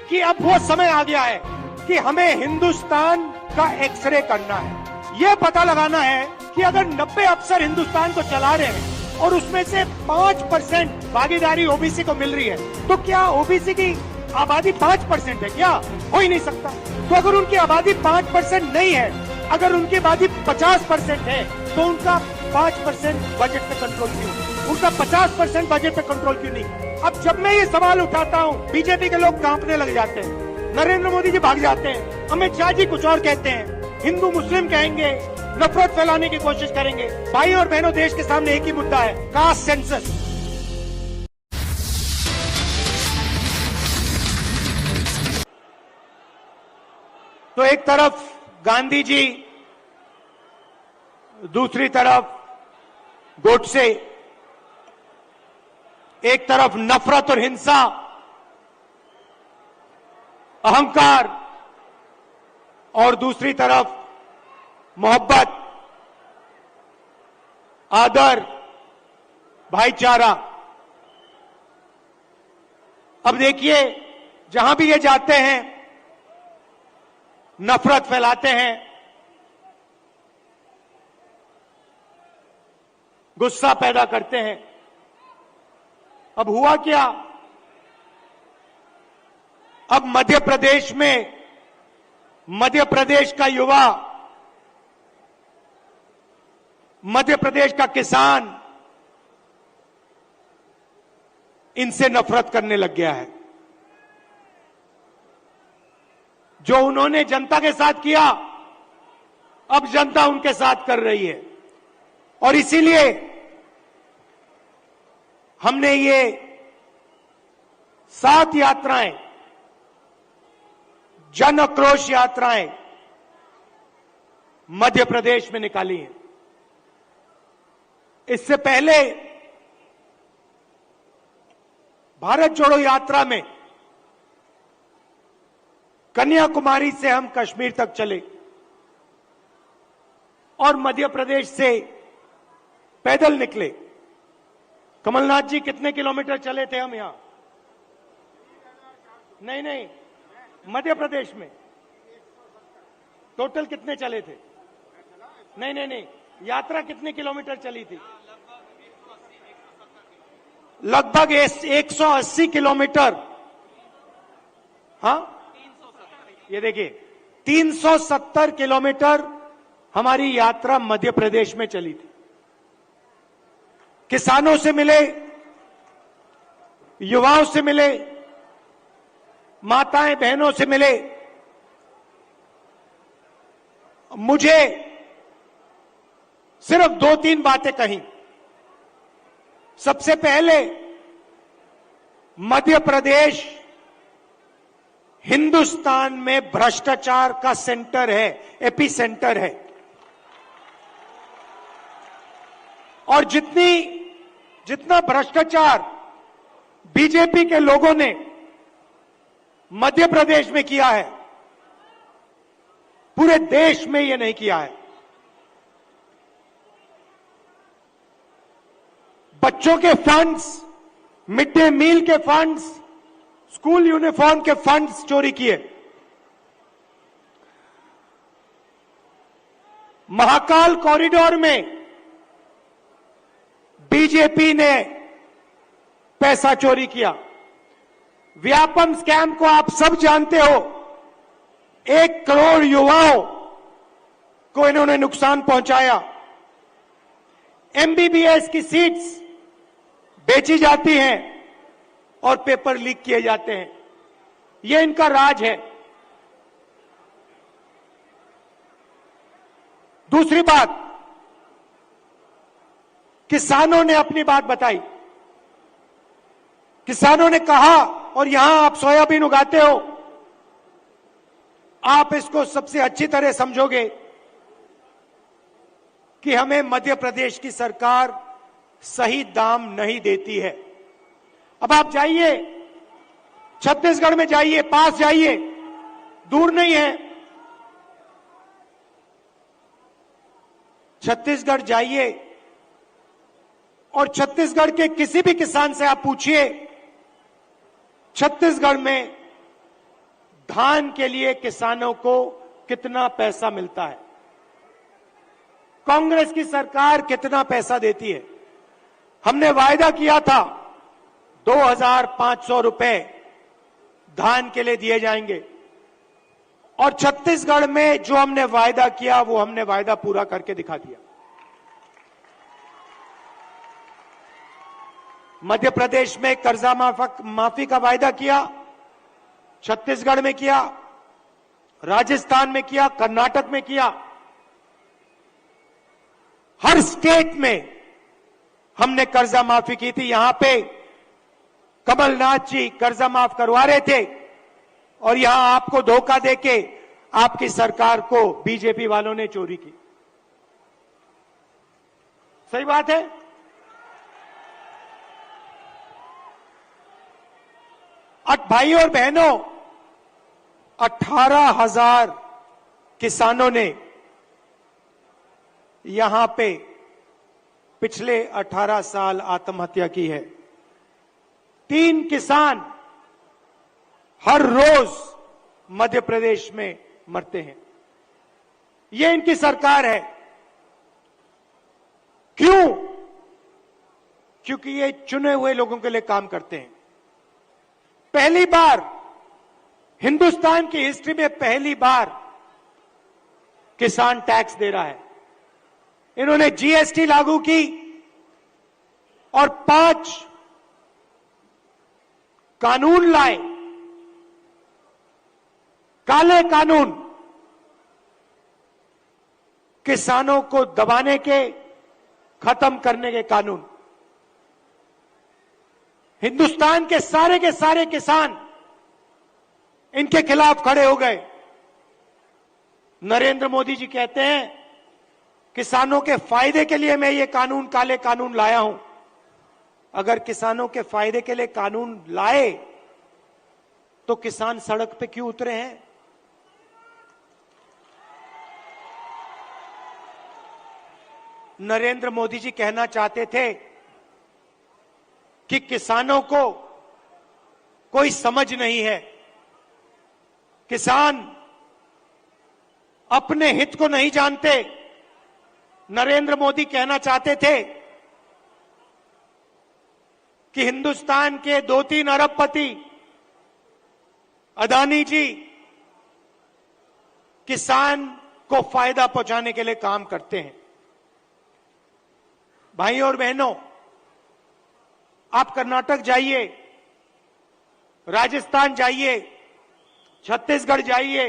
कि अब वो समय आ गया है कि हमें हिंदुस्तान का एक्सरे करना है। ये पता लगाना है कि अगर 90 अफसर हिंदुस्तान को चला रहे हैं और उसमें से 5% भागीदारी ओबीसी को मिल रही है, तो क्या ओबीसी की आबादी 5% है? क्या हो ही नहीं सकता। तो अगर उनकी आबादी 5% नहीं है, अगर उनकी आबादी 50% है, तो उनका 5% बजट पे कंट्रोल क्यों? उनका 50% बजट पे कंट्रोल क्यों नहीं? अब जब मैं ये सवाल उठाता हूँ, बीजेपी के लोग कांपने लग जाते हैं, नरेंद्र मोदी जी भाग जाते हैं, अमित शाह जी कुछ और कहते हैं, हिंदू मुस्लिम कहेंगे, नफरत फैलाने की कोशिश करेंगे। भाई और बहनों, देश के सामने एक ही मुद्दा है, कास्ट सेंसस। तो एक तरफ गांधी जी, दूसरी तरफ गोडसे, एक तरफ नफरत और हिंसा, अहंकार, और दूसरी तरफ मोहब्बत, आदर, भाईचारा। अब देखिए, जहां भी ये जाते हैं नफरत फैलाते हैं, गुस्सा पैदा करते हैं। अब हुआ क्या? अब मध्य प्रदेश में, मध्य प्रदेश का युवा, मध्य प्रदेश का किसान इनसे नफरत करने लग गया है। जो उन्होंने जनता के साथ किया, अब जनता उनके साथ कर रही है। और इसीलिए हमने ये 7 यात्राएं, जन आक्रोश यात्राएं मध्य प्रदेश में निकाली हैं। इससे पहले भारत जोड़ो यात्रा में कन्याकुमारी से हम कश्मीर तक चले और मध्य प्रदेश से पैदल निकले। कमलनाथ जी, कितने किलोमीटर चले थे हम यहां? नहीं, मध्य प्रदेश में टोटल कितने चले थे? नहीं, यात्रा कितने किलोमीटर चली थी? लगभग 180 किलोमीटर। हाँ, ये देखिए, 370 किलोमीटर हमारी यात्रा मध्य प्रदेश में चली थी। किसानों से मिले, युवाओं से मिले, माताएं बहनों से मिले। मुझे सिर्फ 2-3 बातें कही। सबसे पहले, मध्य प्रदेश हिंदुस्तान में भ्रष्टाचार का सेंटर है, एपी सेंटर है। और जितना भ्रष्टाचार बीजेपी के लोगों ने मध्य प्रदेश में किया है, पूरे देश में ये नहीं किया है। बच्चों के फंड्स, मिड डे मील के फंड्स, स्कूल यूनिफॉर्म के फंड्स चोरी किए। महाकाल कॉरिडोर में बीजेपी ने पैसा चोरी किया। व्यापम स्कैम को आप सब जानते हो। 1 करोड़ युवाओं को इन्होंने नुकसान पहुंचाया। एमबीबीएस की सीट्स बेची जाती हैं और पेपर लीक किए जाते हैं। यह इनका राज है। दूसरी बात, किसानों ने अपनी बात बताई। किसानों ने कहा, और यहां आप सोयाबीन उगाते हो, आप इसको सबसे अच्छी तरह समझोगे कि हमें मध्य प्रदेश की सरकार सही दाम नहीं देती है। अब आप जाइए, छत्तीसगढ़ में जाइए, पास जाइए, दूर नहीं है। छत्तीसगढ़ जाइए और छत्तीसगढ़ के किसी भी किसान से आप पूछिए, छत्तीसगढ़ में धान के लिए किसानों को कितना पैसा मिलता है, कांग्रेस की सरकार कितना पैसा देती है। हमने वायदा किया था 2,500 रुपए धान के लिए दिए जाएंगे, और छत्तीसगढ़ में जो हमने वायदा किया वो हमने वायदा पूरा करके दिखा दिया। मध्य प्रदेश में कर्जा माफी का वायदा किया, छत्तीसगढ़ में किया, राजस्थान में किया, कर्नाटक में किया। हर स्टेट में हमने कर्जा माफी की थी। यहां पे कमलनाथ जी कर्जा माफ करवा रहे थे और यहां आपको धोखा देके आपकी सरकार को बीजेपी वालों ने चोरी की। सही बात है। भाई और बहनों, 18,000 किसानों ने यहां पे पिछले 18 साल आत्महत्या की है। 3 किसान हर रोज मध्य प्रदेश में मरते हैं। ये इनकी सरकार है। क्यों? क्योंकि ये चुने हुए लोगों के लिए काम करते हैं। पहली बार हिंदुस्तान की हिस्ट्री में पहली बार किसान टैक्स दे रहा है। इन्होंने जीएसटी लागू की और 5 कानून लाए, काले कानून, किसानों को दबाने के, खत्म करने के कानून। हिंदुस्तान के सारे किसान इनके खिलाफ खड़े हो गए। नरेंद्र मोदी जी कहते हैं किसानों के फायदे के लिए मैं ये कानून, काले कानून लाया हूं। अगर किसानों के फायदे के लिए कानून लाए तो किसान सड़क पे क्यों उतरे हैं? नरेंद्र मोदी जी कहना चाहते थे कि किसानों को कोई समझ नहीं है, किसान अपने हित को नहीं जानते। नरेंद्र मोदी कहना चाहते थे कि हिंदुस्तान के 2-3 अरबपति अदानी जी किसान को फायदा पहुंचाने के लिए काम करते हैं। भाइयों और बहनों, आप कर्नाटक जाइए, राजस्थान जाइए, छत्तीसगढ़ जाइए,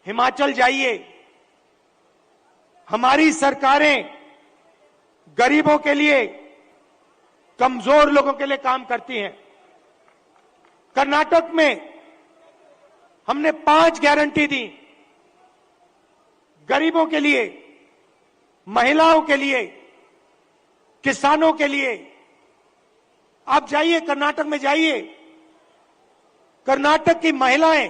हिमाचल जाइए, हमारी सरकारें गरीबों के लिए, कमजोर लोगों के लिए काम करती हैं। कर्नाटक में हमने 5 गारंटी दी, गरीबों के लिए, महिलाओं के लिए, किसानों के लिए। आप जाइए, कर्नाटक में जाइए, कर्नाटक की महिलाएं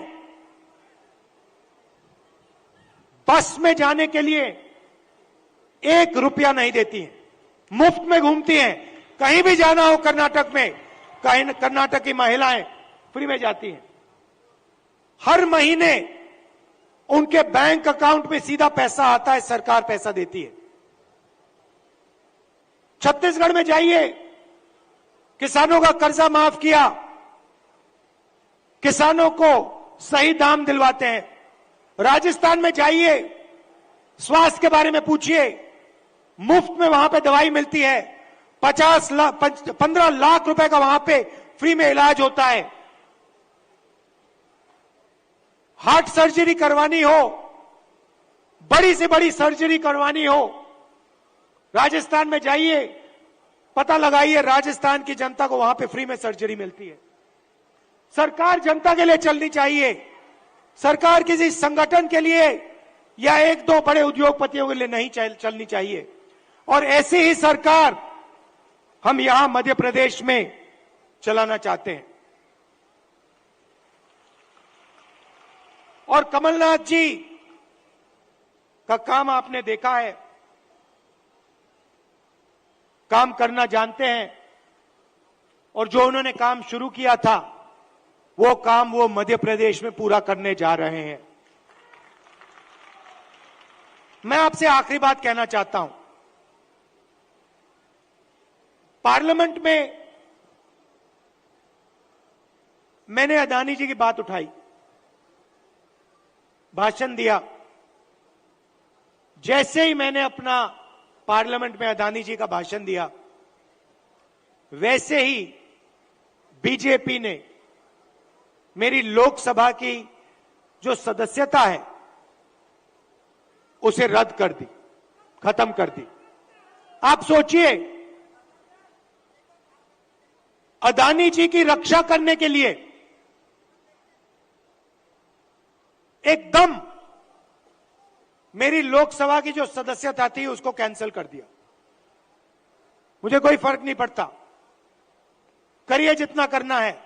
बस में जाने के लिए 1 रुपया नहीं देती हैं, मुफ्त में घूमती हैं। कहीं भी जाना हो कर्नाटक में, कहीं कर्नाटक की महिलाएं फ्री में जाती हैं। हर महीने उनके बैंक अकाउंट में सीधा पैसा आता है, सरकार पैसा देती है। छत्तीसगढ़ में जाइए, किसानों का कर्जा माफ किया, किसानों को सही दाम दिलवाते हैं। राजस्थान में जाइए, स्वास्थ्य के बारे में पूछिए, मुफ्त में वहां पे दवाई मिलती है। 15 लाख रुपए का वहां पे फ्री में इलाज होता है। हार्ट सर्जरी करवानी हो, बड़ी से बड़ी सर्जरी करवानी हो, राजस्थान में जाइए, पता लगाइए, राजस्थान की जनता को वहां पे फ्री में सर्जरी मिलती है। सरकार जनता के लिए चलनी चाहिए। सरकार किसी संगठन के लिए या 1-2 बड़े उद्योगपतियों के लिए नहीं चलनी चाहिए। और ऐसी ही सरकार हम यहां मध्य प्रदेश में चलाना चाहते हैं। और कमलनाथ जी का काम आपने देखा है, काम करना जानते हैं, और जो उन्होंने काम शुरू किया था वो काम वो मध्य प्रदेश में पूरा करने जा रहे हैं। मैं आपसे आखिरी बात कहना चाहता हूं। पार्लियामेंट में मैंने अदानी जी की बात उठाई, भाषण दिया। जैसे ही मैंने अपना पार्लियामेंट में अदानी जी का भाषण दिया, वैसे ही बीजेपी ने मेरी लोकसभा की जो सदस्यता है उसे रद्द कर दी, खत्म कर दी। आप सोचिए, अदानी जी की रक्षा करने के लिए एकदम मेरी लोकसभा की जो सदस्यता थी उसको कैंसिल कर दिया। मुझे कोई फर्क नहीं पड़ता, करिए जितना करना है,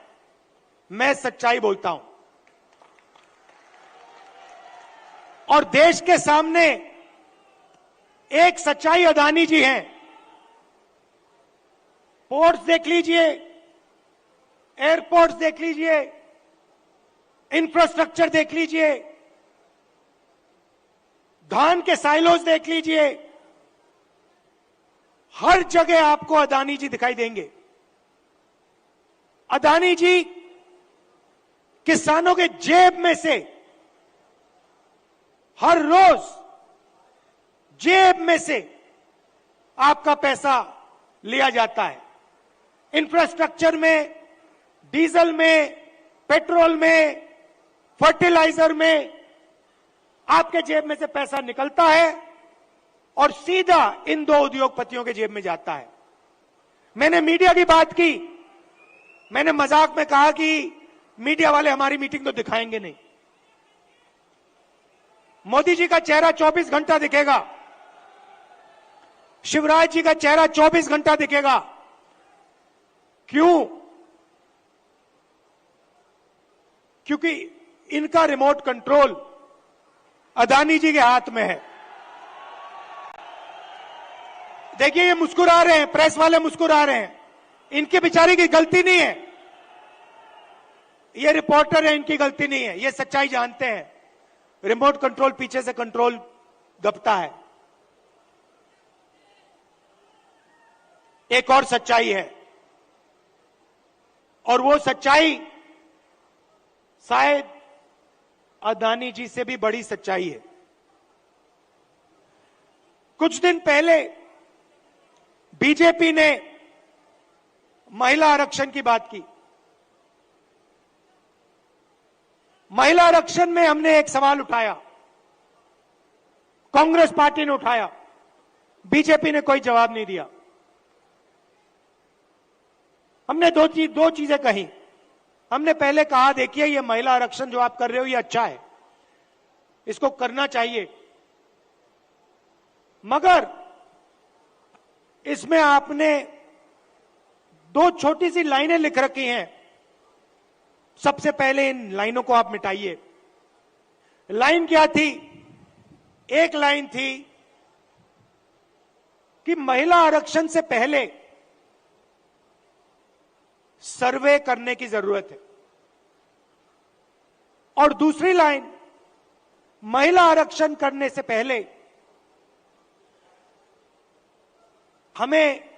मैं सच्चाई बोलता हूं। और देश के सामने एक सच्चाई अदानी जी हैं। पोर्ट्स देख लीजिए, एयरपोर्ट्स देख लीजिए, इंफ्रास्ट्रक्चर देख लीजिए, धान के साइलोज देख लीजिए, हर जगह आपको अदानी जी दिखाई देंगे। अदानी जी किसानों के जेब में से हर रोज जेब में से आपका पैसा लिया जाता है। इंफ्रास्ट्रक्चर में, डीजल में, पेट्रोल में, फर्टिलाइजर में आपके जेब में से पैसा निकलता है और सीधा इन दो उद्योगपतियों के जेब में जाता है। मैंने मीडिया की बात की, मैंने मजाक में कहा कि मीडिया वाले हमारी मीटिंग तो दिखाएंगे नहीं। मोदी जी का चेहरा 24 घंटा दिखेगा, शिवराज जी का चेहरा 24 घंटा दिखेगा। क्यों? क्योंकि इनका रिमोट कंट्रोल अदानी जी के हाथ में है। देखिए, ये मुस्कुरा रहे हैं, प्रेस वाले मुस्कुरा रहे हैं, इनके बेचारे की गलती नहीं है। ये रिपोर्टर है, इनकी गलती नहीं है, ये सच्चाई जानते हैं। रिमोट कंट्रोल पीछे से कंट्रोल दबता है। एक और सच्चाई है, और वो सच्चाई शायद अदानी जी से भी बड़ी सच्चाई है। कुछ दिन पहले बीजेपी ने महिला आरक्षण की बात की। महिला आरक्षण में हमने एक सवाल उठाया, कांग्रेस पार्टी ने उठाया, बीजेपी ने कोई जवाब नहीं दिया। हमने दो चीजें कही। हमने पहले कहा, देखिए, ये महिला आरक्षण जो आप कर रहे हो ये अच्छा है, इसको करना चाहिए, मगर इसमें आपने दो छोटी सी लाइनें लिख रखी हैं। सबसे पहले इन लाइनों को आप मिटाइए। लाइन क्या थी? एक लाइन थी कि महिला आरक्षण से पहले सर्वे करने की जरूरत है, और दूसरी लाइन, महिला आरक्षण करने से पहले हमें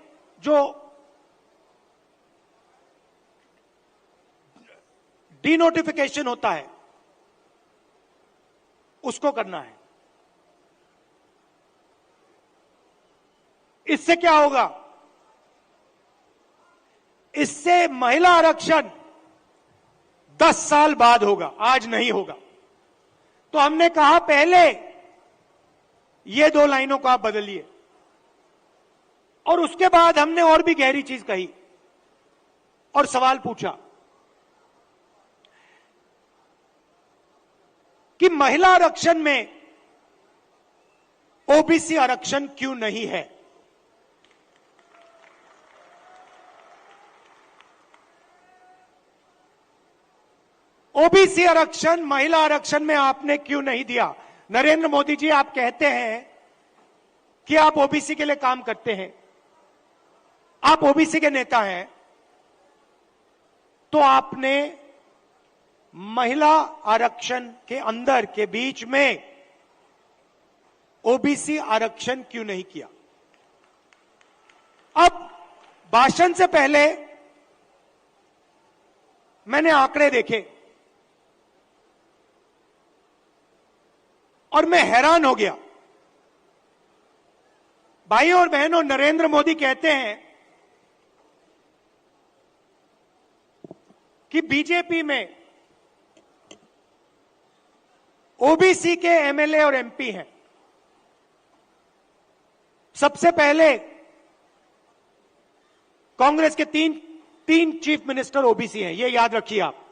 जो डीनोटिफिकेशन होता है उसको करना है। इससे क्या होगा? इससे महिला आरक्षण 10 साल बाद होगा, आज नहीं होगा। तो हमने कहा, पहले ये दो लाइनों को आप बदलिए, और उसके बाद हमने और भी गहरी चीज कही और सवाल पूछा कि महिला आरक्षण में ओबीसी आरक्षण क्यों नहीं है? ओबीसी आरक्षण महिला आरक्षण में आपने क्यों नहीं दिया? नरेंद्र मोदी जी, आप कहते हैं कि आप ओबीसी के लिए काम करते हैं, आप ओबीसी के नेता हैं, तो आपने महिला आरक्षण के अंदर के बीच में ओबीसी आरक्षण क्यों नहीं किया? अब भाषण से पहले मैंने आंकड़े देखे और मैं हैरान हो गया। भाइयों और बहनों, नरेंद्र मोदी कहते हैं कि बीजेपी में ओबीसी के एमएलए और एमपी हैं। सबसे पहले कांग्रेस के तीन चीफ मिनिस्टर ओबीसी हैं, ये याद रखिए आप।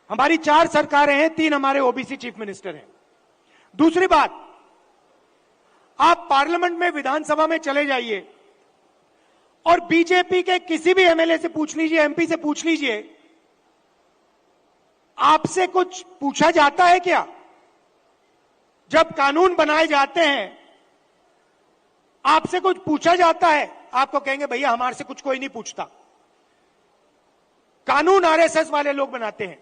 हमारी 4 सरकारें हैं, 3 हमारे ओबीसी चीफ मिनिस्टर हैं। दूसरी बात, आप पार्लियामेंट में, विधानसभा में चले जाइए और बीजेपी के किसी भी एमएलए से पूछ लीजिए, एमपी से पूछ लीजिए, आपसे कुछ पूछा जाता है क्या? जब कानून बनाए जाते हैं आपसे कुछ पूछा जाता है? आपको कहेंगे भैया हमारे से कुछ कोई नहीं पूछता। कानून आरएसएस वाले लोग बनाते हैं,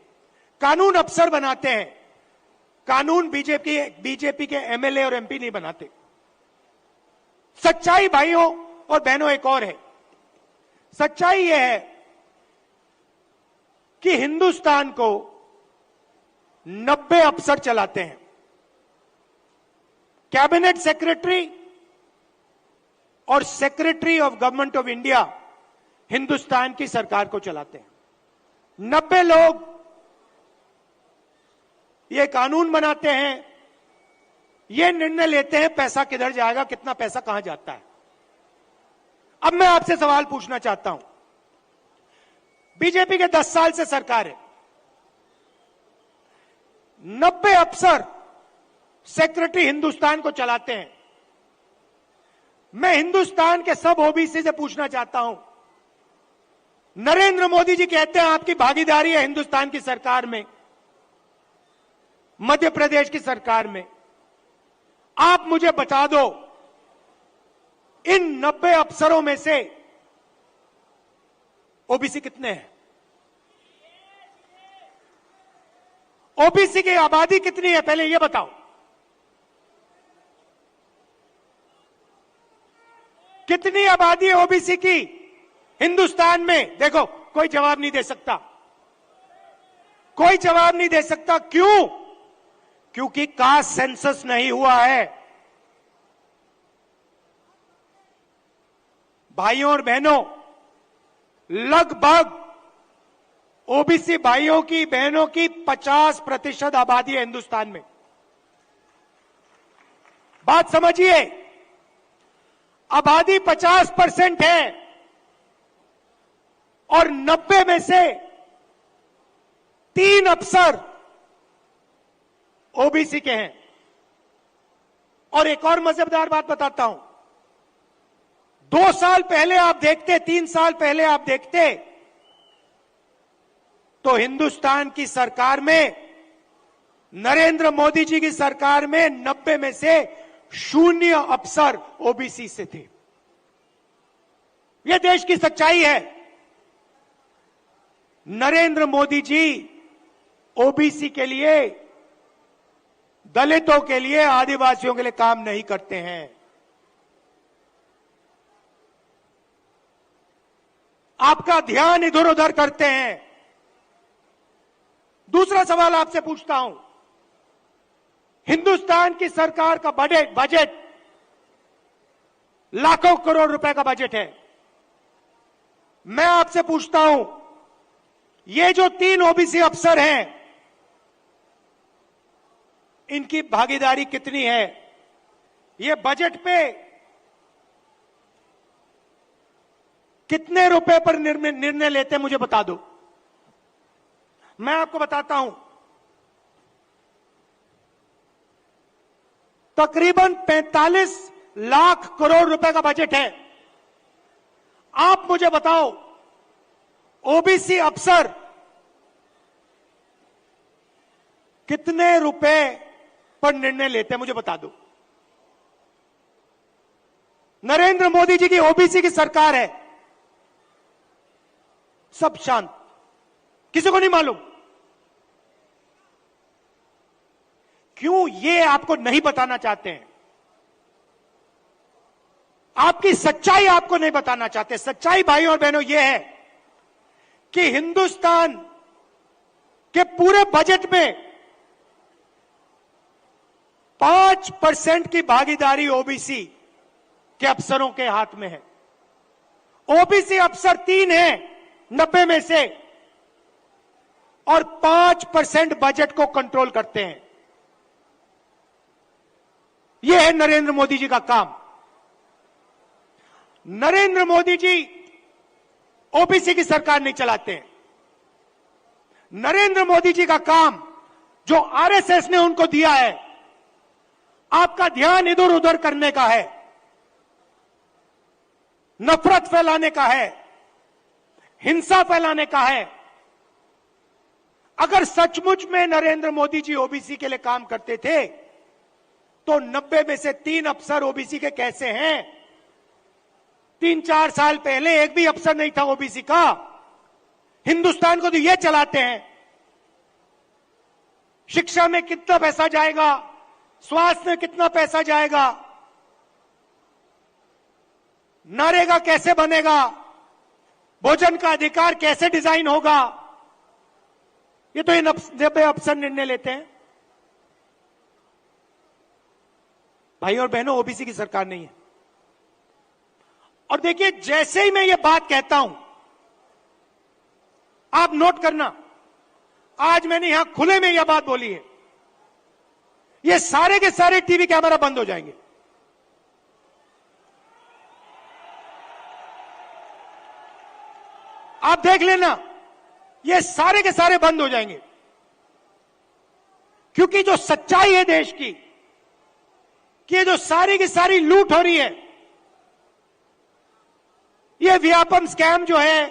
कानून अफसर बनाते हैं, कानून बीजेपी के एमएलए और एमपी नहीं बनाते। सच्चाई भाइयों और बहनों एक और है। सच्चाई यह है कि हिंदुस्तान को 90 अफसर चलाते हैं। कैबिनेट सेक्रेटरी और secretary of government of India Hindustan की सरकार को चलाते हैं। 90 लोग ये कानून बनाते हैं, ये निर्णय लेते हैं पैसा किधर जाएगा, कितना पैसा कहां जाता है। अब मैं आपसे सवाल पूछना चाहता हूं, बीजेपी के 10 साल से सरकार है, 90 अफसर सेक्रेटरी हिंदुस्तान को चलाते हैं। मैं हिंदुस्तान के सब ओबीसी से पूछना चाहता हूं, नरेंद्र मोदी जी कहते हैं आपकी भागीदारी है हिंदुस्तान की सरकार में, मध्य प्रदेश की सरकार में। आप मुझे बता दो, इन 90 अफसरों में से ओबीसी कितने हैं? ओबीसी की आबादी कितनी है पहले यह बताओ। कितनी आबादी है ओबीसी की हिंदुस्तान में? देखो, कोई जवाब नहीं दे सकता, कोई जवाब नहीं दे सकता। क्यों? क्योंकि कास्ट सेंसस नहीं हुआ है। भाइयों और बहनों, लगभग ओबीसी भाइयों की बहनों की 50% आबादी है हिंदुस्तान में। बात समझिए, आबादी 50% है और 90 में से 3 अफसर ओबीसी के हैं। और एक और मजेदार बात बताता हूं, 2 साल पहले आप देखते, 3 साल पहले आप देखते तो हिंदुस्तान की सरकार में, नरेंद्र मोदी जी की सरकार में 90 में से 0 अफसर ओबीसी से थे। यह देश की सच्चाई है। नरेंद्र मोदी जी ओबीसी के लिए, दलितों के लिए, आदिवासियों के लिए काम नहीं करते हैं। आपका ध्यान इधर उधर करते हैं। दूसरा सवाल आपसे पूछता हूं, हिंदुस्तान की सरकार का बजट लाखों करोड़ रुपए का बजट है। मैं आपसे पूछता हूं, ये जो 3 ओबीसी अफसर हैं, इनकी भागीदारी कितनी है? ये बजट पे कितने रुपए पर निर्णय लेते हैं, मुझे बता दो। मैं आपको बताता हूं, तकरीबन 45 लाख करोड़ रुपए का बजट है। आप मुझे बताओ, ओबीसी अफसर कितने रुपए पर निर्णय लेते हैं, मुझे बता दो। नरेंद्र मोदी जी की ओबीसी की सरकार है, सब शांत। किसी को नहीं मालूम। क्यों? ये आपको नहीं बताना चाहते हैं। आपकी सच्चाई आपको नहीं बताना चाहते। सच्चाई भाई और बहनों ये है कि हिंदुस्तान के पूरे बजट में 5% की भागीदारी ओबीसी के अफसरों के हाथ में है। ओबीसी अफसर 3 हैं 90 में से, और 5% बजट को कंट्रोल करते हैं। यह है नरेंद्र मोदी जी का काम। नरेंद्र मोदी जी ओबीसी की सरकार नहीं चलाते हैं। नरेंद्र मोदी जी का काम जो आरएसएस ने उनको दिया है, आपका ध्यान इधर उधर करने का है, नफरत फैलाने का है, हिंसा फैलाने का है। अगर सचमुच में नरेंद्र मोदी जी ओबीसी के लिए काम करते थे तो 90 में से 3 अफसर ओबीसी के कैसे हैं? 3-4 साल पहले एक भी अफसर नहीं था ओबीसी का। हिंदुस्तान को तो ये चलाते हैं। शिक्षा में कितना पैसा जाएगा, स्वास्थ्य में कितना पैसा जाएगा, नरेगा कैसे बनेगा, भोजन का अधिकार कैसे डिजाइन होगा, ये तो इन 90 अफसर निर्णय लेते हैं। भाई और बहनों, ओबीसी की सरकार नहीं है। और देखिए, जैसे ही मैं ये बात कहता हूं, आप नोट करना, आज मैंने यहां खुले में यह बात बोली है, ये सारे के सारे टीवी कैमरा बंद हो जाएंगे। आप देख लेना, ये सारे के सारे बंद हो जाएंगे। क्योंकि जो सच्चाई है देश की, कि ये जो सारी की सारी लूट हो रही है, ये व्यापम स्कैम जो है,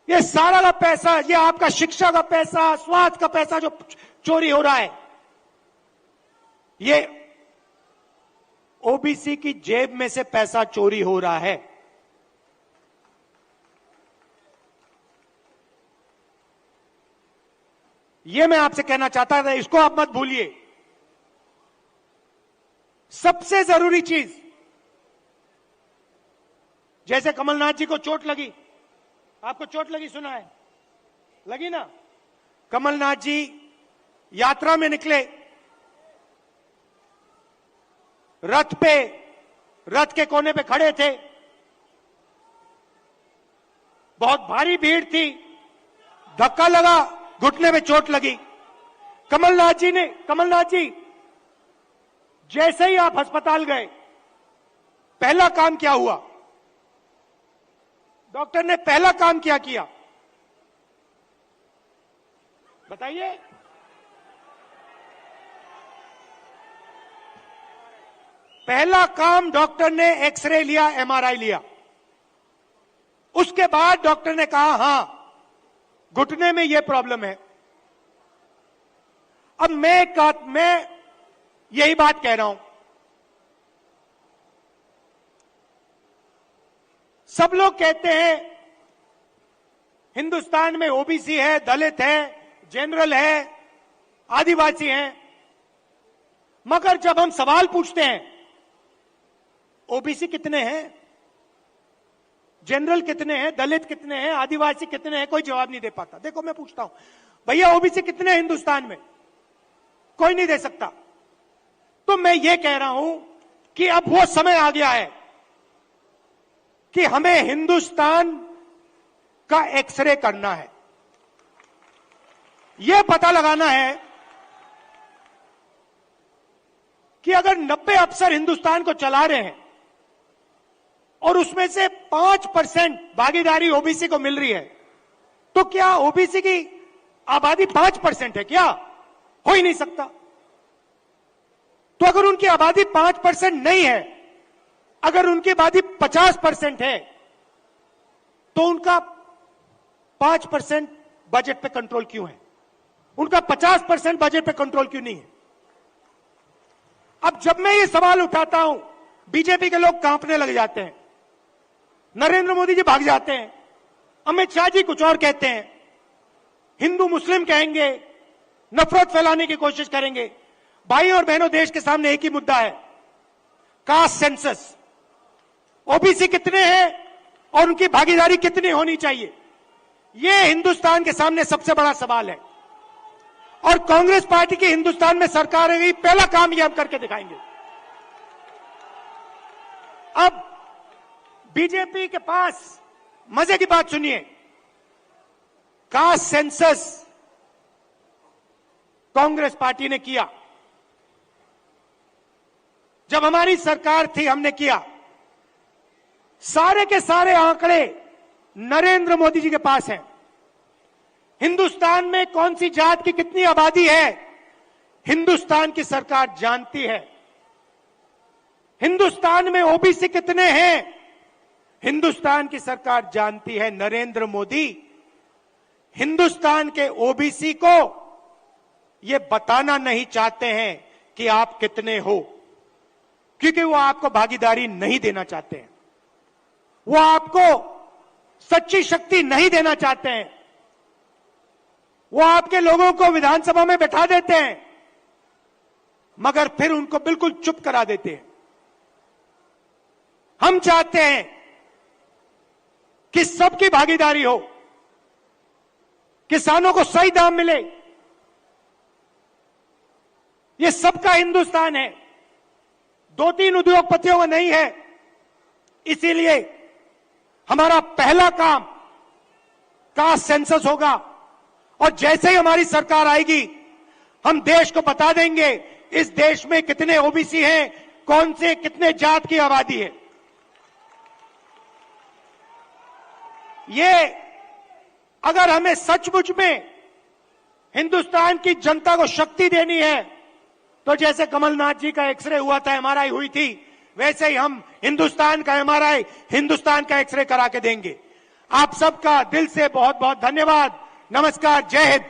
ये सारा का पैसा, ये आपका शिक्षा का पैसा, स्वास्थ्य का पैसा जो चोरी हो रहा है, ये ओबीसी की जेब में से पैसा चोरी हो रहा है। ये मैं आपसे कहना चाहता था, इसको आप मत भूलिए। सबसे जरूरी चीज, जैसे कमलनाथ जी को चोट लगी, आपको चोट लगी, सुना है, लगी ना? कमलनाथ जी यात्रा में निकले, रथ पे, रथ के कोने पे खड़े थे, बहुत भारी भीड़ थी, धक्का लगा, घुटने में चोट लगी। कमलनाथ जी जैसे ही आप अस्पताल गए, पहला काम क्या हुआ? डॉक्टर ने पहला काम क्या किया बताइए? पहला काम डॉक्टर ने एक्सरे लिया, एमआरआई लिया। उसके बाद डॉक्टर ने कहा हां, घुटने में यह प्रॉब्लम है। अब मैं यही बात कह रहा हूं, सब लोग कहते हैं हिंदुस्तान में ओबीसी है, दलित है, जनरल है, आदिवासी हैं, मगर जब हम सवाल पूछते हैं ओबीसी कितने हैं, जनरल कितने हैं, दलित कितने हैं, आदिवासी कितने हैं, कोई जवाब नहीं दे पाता। देखो, मैं पूछता हूं, भैया ओबीसी कितने हैं हिंदुस्तान में? कोई नहीं दे सकता। तो मैं ये कह रहा हूं कि अब वो समय आ गया है कि हमें हिंदुस्तान का एक्सरे करना है। यह पता लगाना है कि अगर 90 अफसर हिंदुस्तान को चला रहे हैं और उसमें से 5% भागीदारी ओबीसी को मिल रही है, तो क्या ओबीसी की आबादी 5% है? क्या हो ही नहीं सकता। तो अगर उनकी आबादी 5% नहीं है, अगर उनकी आबादी 50% है, तो उनका 5% बजट पे कंट्रोल क्यों है? उनका 50% बजट पे कंट्रोल क्यों नहीं है? अब जब मैं ये सवाल उठाता हूं, बीजेपी के लोग कांपने लग जाते हैं, नरेंद्र मोदी जी भाग जाते हैं, अमित शाह जी कुछ और कहते हैं, हिंदू मुस्लिम कहेंगे, नफरत फैलाने की कोशिश करेंगे। भाई और बहनों, देश के सामने एक ही मुद्दा है, कास्ट सेंसस। ओबीसी कितने हैं और उनकी भागीदारी कितनी होनी चाहिए, यह हिंदुस्तान के सामने सबसे बड़ा सवाल है। और कांग्रेस पार्टी की हिंदुस्तान में सरकार है, पहला काम यह हम करके दिखाएंगे। अब बीजेपी के पास मजे की बात सुनिए, कास्ट सेंसस कांग्रेस पार्टी ने किया, जब हमारी सरकार थी हमने किया। सारे के सारे आंकड़े नरेंद्र मोदी जी के पास हैं। हिंदुस्तान में कौन सी जात की कितनी आबादी है, हिंदुस्तान की सरकार जानती है। हिंदुस्तान में ओबीसी कितने हैं, हिंदुस्तान की सरकार जानती है। नरेंद्र मोदी हिंदुस्तान के ओबीसी को यह बताना नहीं चाहते हैं कि आप कितने हो, क्योंकि वो आपको भागीदारी नहीं देना चाहते हैं, वो आपको सच्ची शक्ति नहीं देना चाहते हैं। वो आपके लोगों को विधानसभा में बैठा देते हैं, मगर फिर उनको बिल्कुल चुप करा देते हैं। हम चाहते हैं कि सबकी भागीदारी हो, किसानों को सही दाम मिले। ये सबका हिंदुस्तान है, 2-3 उद्योगपतियों का नहीं है। इसीलिए हमारा पहला काम कास्ट सेंसस होगा, और जैसे ही हमारी सरकार आएगी हम देश को बता देंगे इस देश में कितने ओबीसी हैं, कौन से कितने जात की आबादी है। ये अगर हमें सचमुच में हिंदुस्तान की जनता को शक्ति देनी है, तो जैसे कमलनाथ जी का एक्सरे हुआ था, एमआरआई हुई थी, वैसे ही हम हिंदुस्तान का एमआरआई, हिंदुस्तान का एक्सरे करा के देंगे। आप सबका दिल से बहुत बहुत धन्यवाद। नमस्कार, जय हिंद।